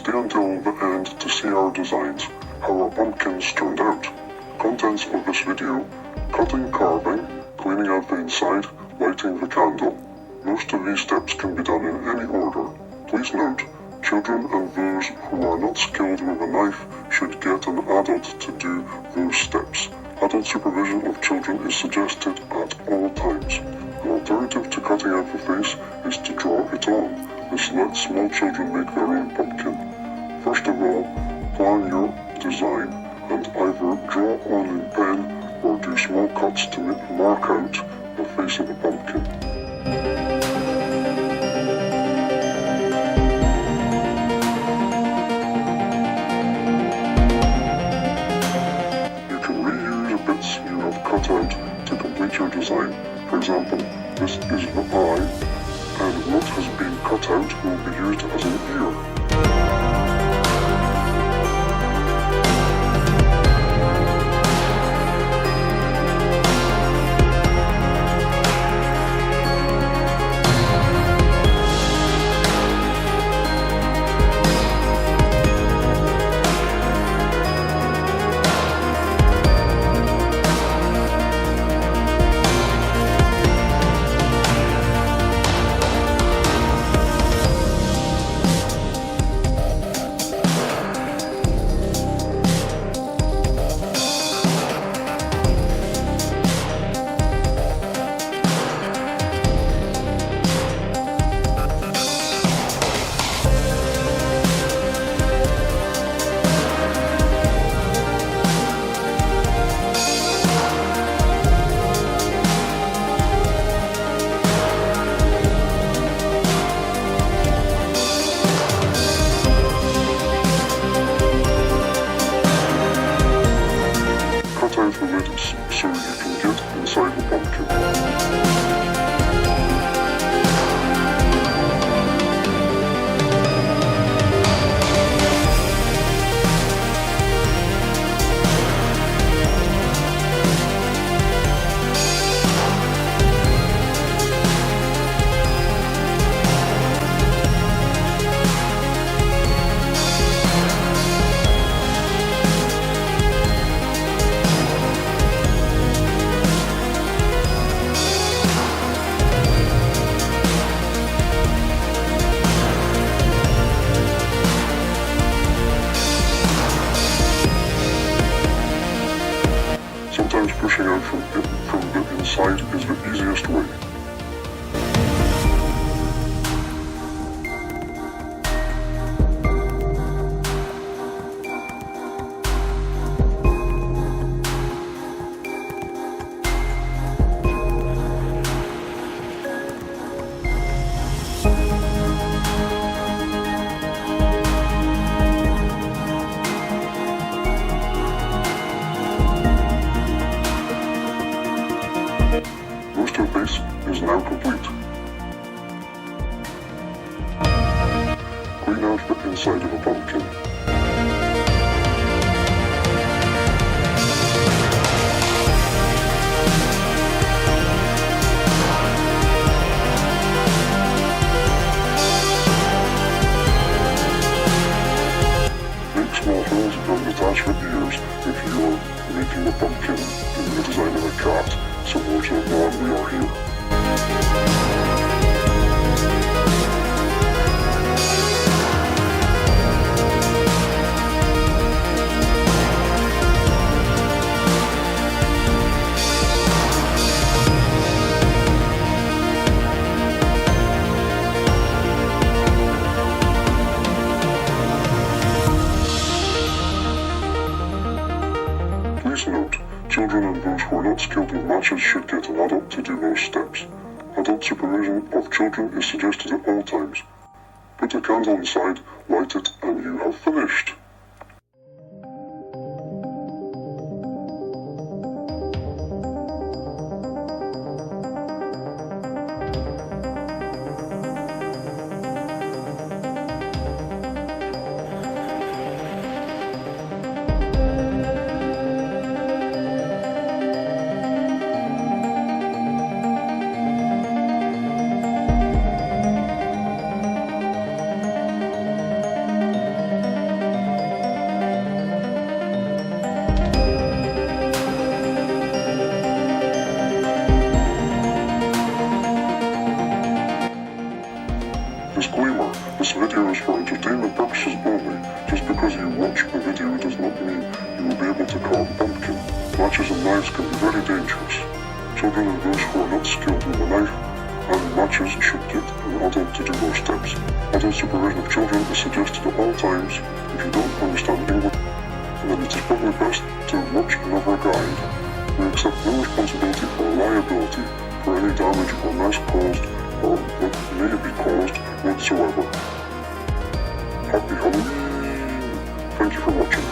Stay until the end to see our designs, how our pumpkins turned out. Contents of this video: cutting, carving, cleaning out the inside, lighting the candle. Most of these steps can be done in any order. Please note, children and those who are not skilled with a knife should get an adult to do those steps. Adult supervision of children is suggested at all times. An alternative to cutting out the face is to draw it on. This lets small children make their own pumpkin. First of all, plan your design and either draw on in pen or do small cuts to mark out the face of the pumpkin. You can reuse the bits you have cut out to complete your design. For example, this is the eye, and what has been cut out will be used as an ear. Out the lid so you can get inside the pumpkin. Sometimes pushing out from the inside is the easiest way. Most of this is now complete. Clean out the inside of a pumpkin. Make small holes and attach the ears if you are making a pumpkin in the design of a cat, similar to the one we are here. Please note, children and those who are not skilled with matches should get an adult to do those steps. Adult supervision of children is suggested at all times. Put a candle inside, light it, and you have finished. children and those who are not skilled with a knife and matches should get an adult to do those steps. Adult supervision of children is suggested at all times. If you don't understand English, then it is probably best to watch another guide. We accept no responsibility or liability for any damage or mess caused or what may be caused whatsoever. Happy Halloween! Thank you for watching.